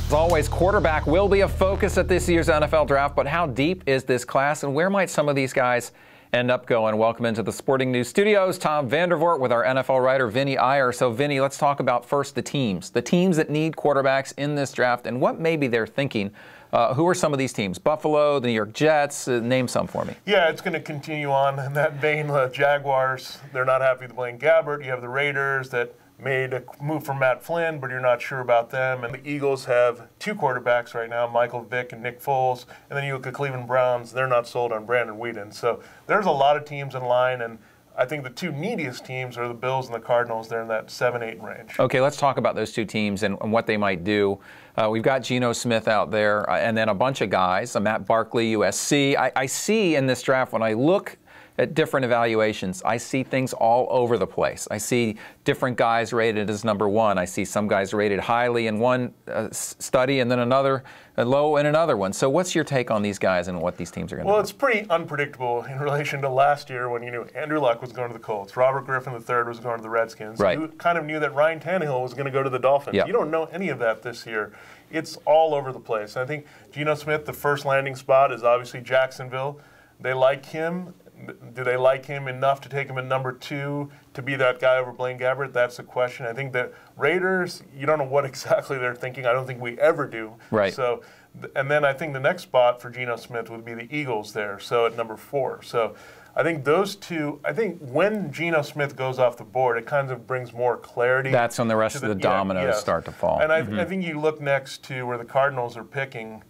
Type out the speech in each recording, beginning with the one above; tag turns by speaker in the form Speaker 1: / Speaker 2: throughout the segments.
Speaker 1: As always, quarterback will be a focus at this year's NFL draft, but how deep is this class and where might some of these guys end up going? Welcome into the Sporting News Studios. Tom Vandervoort with our NFL writer, Vinnie Iyer. So, Vinnie, let's talk about first the teams that need quarterbacks in this draft and what maybe they're thinking. Who are some of these teams? Buffalo, the New York Jets, name some for me.
Speaker 2: Yeah, it's going to continue on in that vein. The Jaguars, they're not happy with Blaine Gabbert. You have the Raiders that made a move for Matt Flynn, but you're not sure about them. And the Eagles have two quarterbacks right now, Michael Vick and Nick Foles. And then you look at Cleveland Browns, they're not sold on Brandon Whedon. So there's a lot of teams in line, and I think the two neediest teams are the Bills and the Cardinals. They're in that 7-8 range.
Speaker 1: Okay, let's talk about those two teams and what they might do. We've got Geno Smith out there, and then a bunch of guys. Matt Barkley, USC. I see in this draft, when I look at different evaluations, I see things all over the place. I see different guys rated as number one. I see some guys rated highly in one study and then another low in another one. So what's your take on these guys and what these teams are going to do?
Speaker 2: Well, it's pretty unpredictable in relation to last year when you knew Andrew Luck was going to the Colts, Robert Griffin III was going to the Redskins.
Speaker 1: Right.
Speaker 2: You kind of knew that Ryan Tannehill was going to go to the Dolphins.
Speaker 1: Yep.
Speaker 2: You don't know any of that this year. It's all over the place. I think Geno Smith, the first landing spot is obviously Jacksonville. They like him. Do they like him enough to take him at number 2 to be that guy over Blaine Gabbert? That's the question. I think the Raiders, you don't know what exactly they're thinking. I don't think we ever do.
Speaker 1: Right.
Speaker 2: So, and then I think the next spot for Geno Smith would be the Eagles there, so at number 4. So I think those two, I think when Geno Smith goes off the board, it kind of brings more clarity.
Speaker 1: That's when the rest of the dominoes start to fall.
Speaker 2: And I think you look next to where the Cardinals are picking.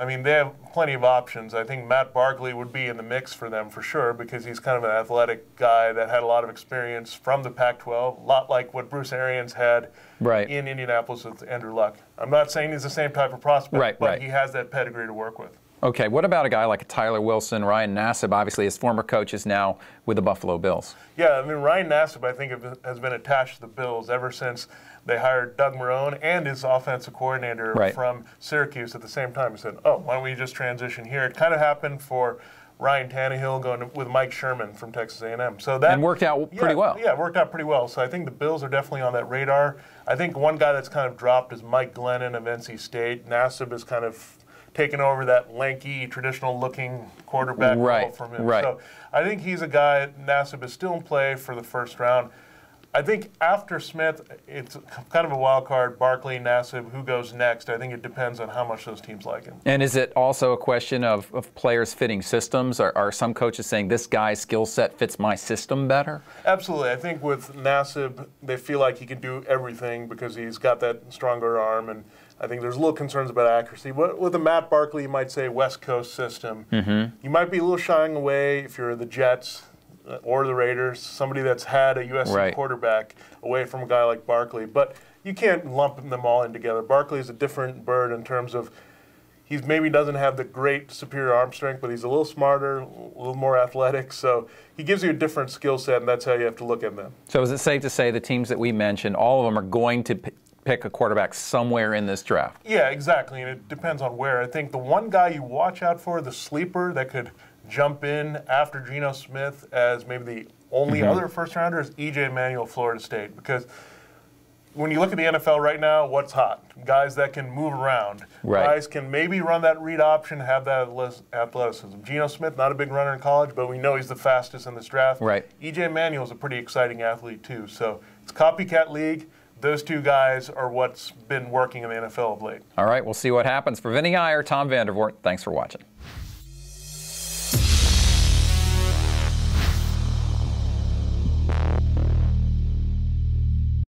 Speaker 2: I mean, they have plenty of options. I think Matt Barkley would be in the mix for them for sure because he's kind of an athletic guy that had a lot of experience from the Pac-12, a lot like what Bruce Arians had in Indianapolis with Andrew Luck. I'm not saying he's the same type of prospect, but he has that pedigree to work with.
Speaker 1: Okay, what about a guy like Tyler Wilson? Ryan Nassib, obviously his former coach, is now with the Buffalo Bills.
Speaker 2: Yeah, I mean, Ryan Nassib, I think, has been attached to the Bills ever since they hired Doug Marrone and his offensive coordinator from Syracuse at the same time. He said, oh, why don't we just transition here? It kind of happened for Ryan Tannehill going with Mike Sherman from Texas A&M. So that
Speaker 1: worked out pretty well.
Speaker 2: Yeah, it worked out pretty well. So I think the Bills are definitely on that radar. I think one guy that's kind of dropped is Mike Glennon of NC State. Nassib is kind of taken over that lanky, traditional-looking quarterback role from him. So I think he's a guy, Nassib is still in play for the first round. I think after Smith, it's kind of a wild card, Barkley, Nassib, who goes next. I think it depends on how much those teams like him.
Speaker 1: And is it also a question of players fitting systems? Are some coaches saying this guy's skill set fits my system better?
Speaker 2: Absolutely. I think with Nassib, they feel like he can do everything because he's got that stronger arm, and I think there's a little concerns about accuracy. With the Matt Barkley, you might say West Coast system. You might be a little shying away if you're the Jets or the Raiders, somebody that's had a USC quarterback away from a guy like Barkley. But you can't lump them all in together. Barkley is a different bird in terms of he maybe doesn't have the great superior arm strength, but he's a little smarter, a little more athletic. So he gives you a different skill set, and that's how you have to look at them.
Speaker 1: So is it safe to say the teams that we mentioned, all of them are going to pick a quarterback somewhere in this draft?
Speaker 2: Yeah, exactly, and it depends on where. I think the one guy you watch out for, the sleeper that could jump in after Geno Smith as maybe the only other first-rounder is E.J. Manuel, Florida State, because when you look at the NFL right now, what's hot? Guys that can move around. Guys can maybe run that read option, have that athleticism. Geno Smith, not a big runner in college, but we know he's the fastest in this draft. E.J. Manuel is a pretty exciting athlete, too. So it's a copycat league. Those two guys are what's been working in the NFL of late.
Speaker 1: All right, we'll see what happens. For Vinnie Iyer, Tom Vandervoort, thanks for watching.